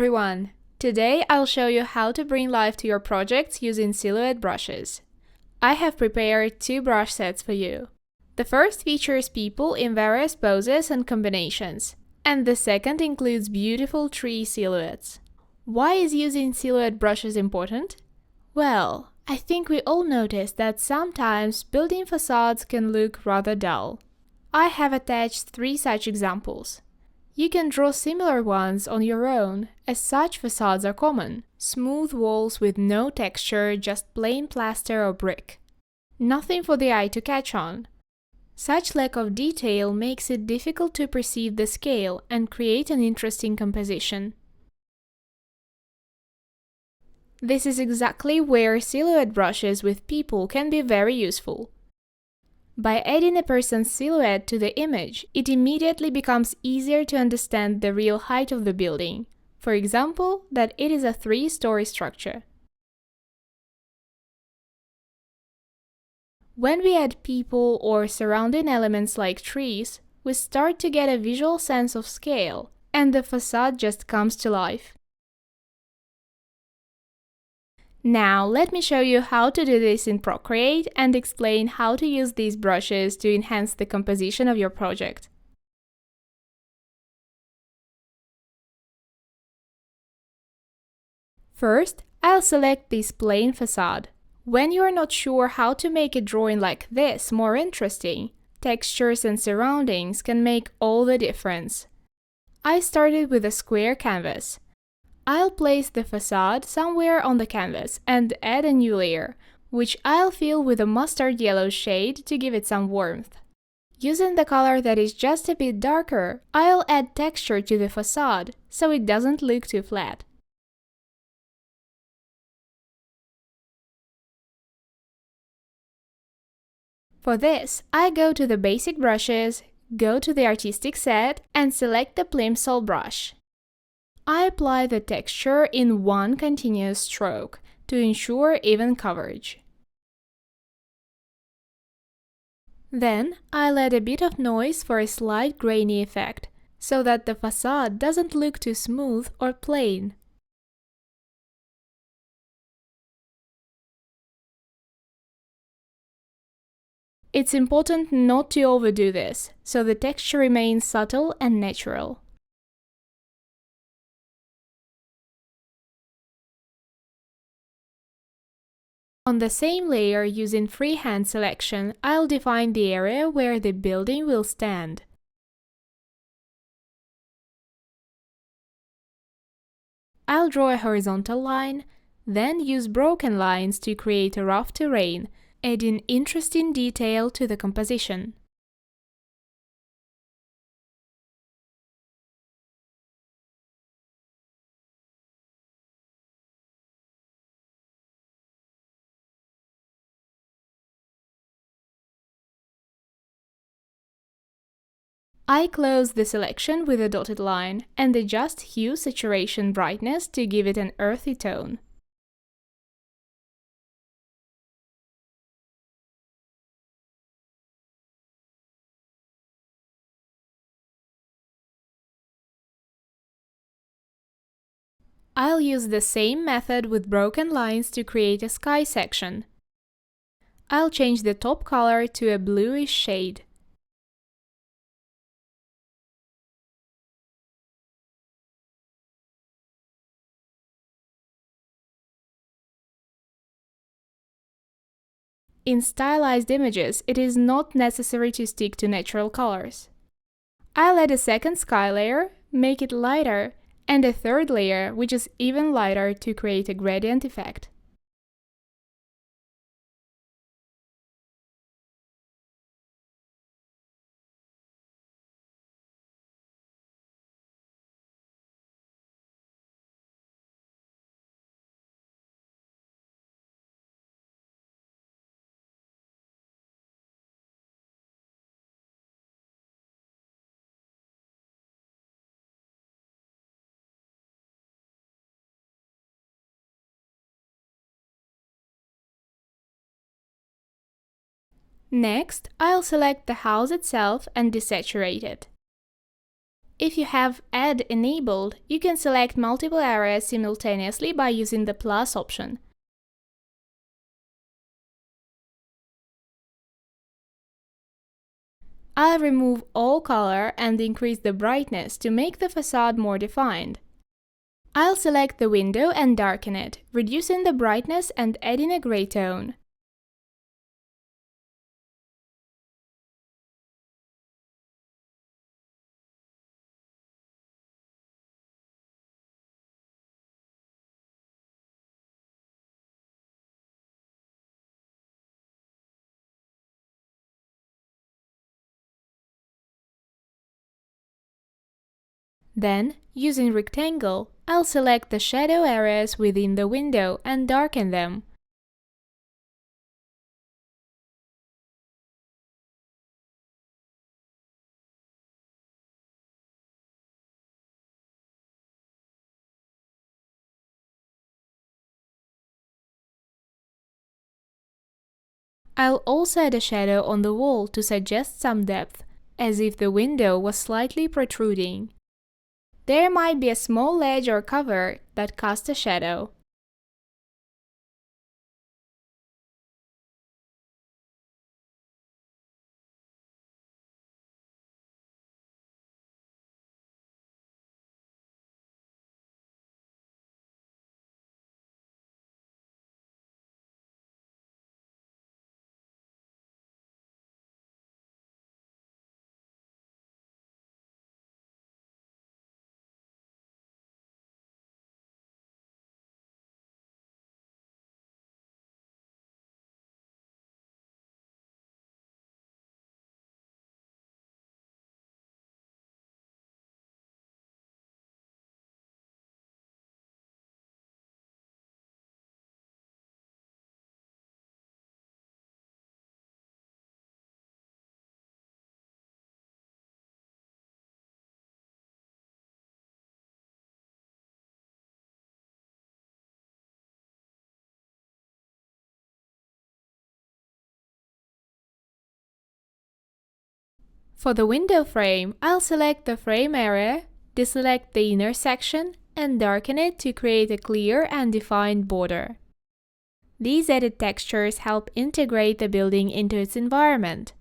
everyone! Today I'll show you how to bring life to your projects using silhouette brushes. I have prepared two brush sets for you. The first features people in various poses and combinations, and the second includes beautiful tree silhouettes. Why is using silhouette brushes important? Well, I think we all notice that sometimes building facades can look rather dull. I have attached three such examples. You can draw similar ones on your own, as such facades are common. Smooth walls with no texture, just plain plaster or brick. Nothing for the eye to catch on. Such lack of detail makes it difficult to perceive the scale and create an interesting composition. This is exactly where silhouette brushes with people can be very useful. By adding a person's silhouette to the image, it immediately becomes easier to understand the real height of the building. For example, that it is a 3-story structure. When we add people or surrounding elements like trees, we start to get a visual sense of scale, and the facade just comes to life. Now, let me show you how to do this in Procreate and explain how to use these brushes to enhance the composition of your project. First, I'll select this plain facade. When you are not sure how to make a drawing like this more interesting, textures and surroundings can make all the difference. I started with a square canvas. I'll place the facade somewhere on the canvas and add a new layer, which I'll fill with a mustard yellow shade to give it some warmth. Using the color that is just a bit darker, I'll add texture to the facade, so it doesn't look too flat. For this, I go to the basic brushes, go to the artistic set, and select the Plimsoll brush. I apply the texture in one continuous stroke to ensure even coverage. Then I'll add a bit of noise for a slight grainy effect, so that the facade doesn't look too smooth or plain. It's important not to overdo this, so the texture remains subtle and natural. On the same layer, using Freehand Selection, I'll define the area where the building will stand. I'll draw a horizontal line, then use broken lines to create a rough terrain, adding interesting detail to the composition. I close the selection with a dotted line and adjust hue, saturation, brightness to give it an earthy tone. I'll use the same method with broken lines to create a sky section. I'll change the top color to a bluish shade. In stylized images, it is not necessary to stick to natural colors. I'll add a second sky layer, make it lighter, and a third layer, which is even lighter, to create a gradient effect. Next, I'll select the house itself and desaturate it. If you have Add enabled, you can select multiple areas simultaneously by using the plus option. I'll remove all color and increase the brightness to make the facade more defined. I'll select the window and darken it, reducing the brightness and adding a gray tone. Then, using rectangle, I'll select the shadow areas within the window and darken them. I'll also add a shadow on the wall to suggest some depth, as if the window was slightly protruding. There might be a small ledge or cover that casts a shadow. For the window frame, I'll select the frame area, deselect the inner section, and darken it to create a clear and defined border. These added textures help integrate the building into its environment.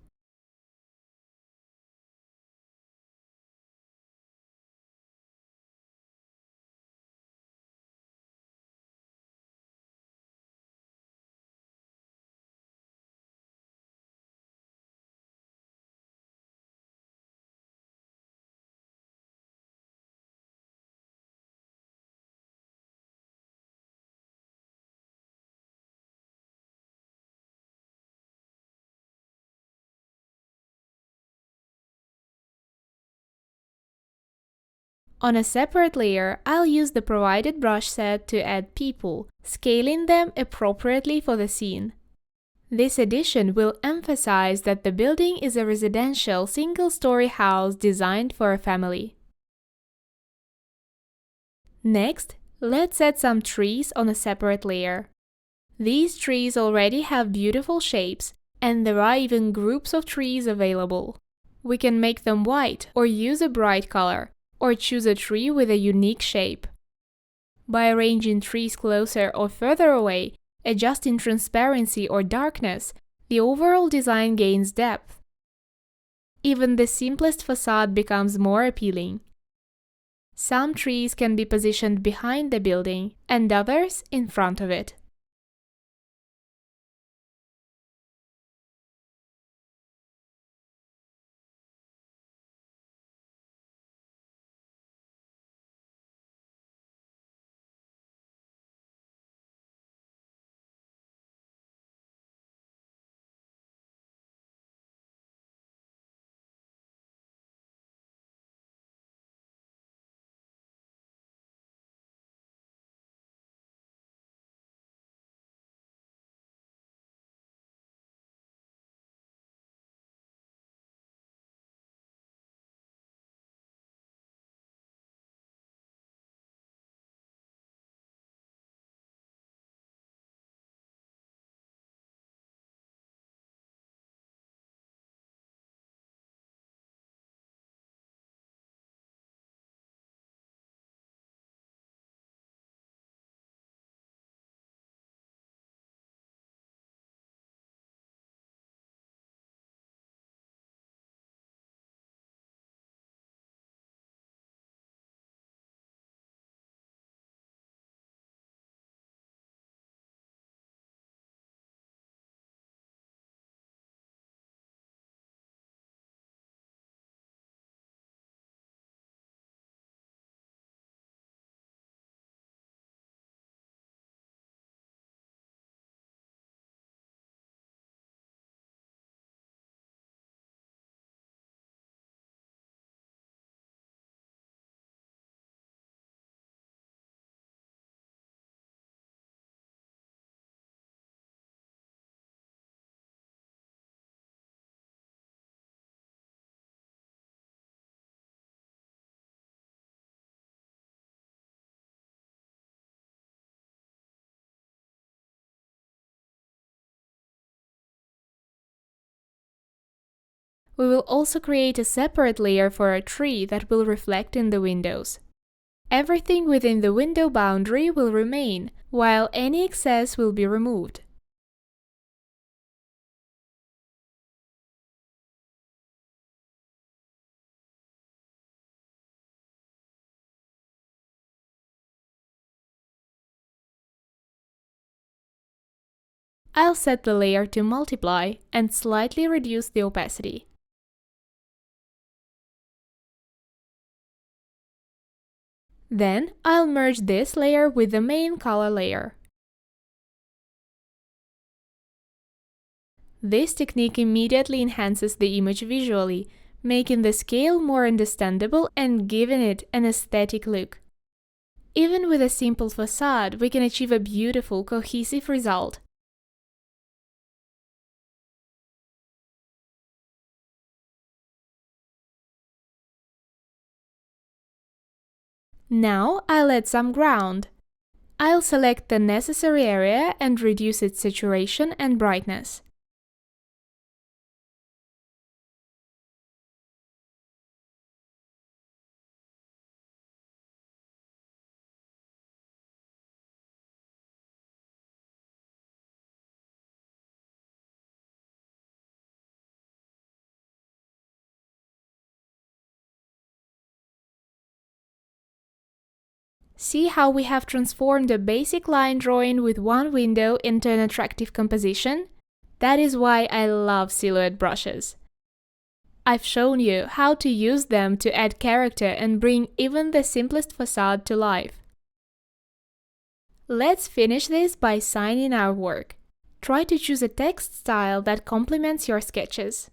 On a separate layer, I'll use the provided brush set to add people, scaling them appropriately for the scene. This addition will emphasize that the building is a residential single-story house designed for a family. Next, let's add some trees on a separate layer. These trees already have beautiful shapes, and there are even groups of trees available. We can make them white or use a bright color, or choose a tree with a unique shape. By arranging trees closer or further away, adjusting transparency or darkness, the overall design gains depth. Even the simplest facade becomes more appealing. Some trees can be positioned behind the building, and others in front of it. We will also create a separate layer for a tree that will reflect in the windows. Everything within the window boundary will remain, while any excess will be removed. I'll set the layer to multiply and slightly reduce the opacity. Then I'll merge this layer with the main color layer. This technique immediately enhances the image visually, making the scale more understandable and giving it an aesthetic look. Even with a simple facade, we can achieve a beautiful, cohesive result. Now I'll add some ground. I'll select the necessary area and reduce its saturation and brightness. See how we have transformed a basic line drawing with one window into an attractive composition? That is why I love silhouette brushes. I've shown you how to use them to add character and bring even the simplest facade to life. Let's finish this by signing our work. Try to choose a text style that complements your sketches.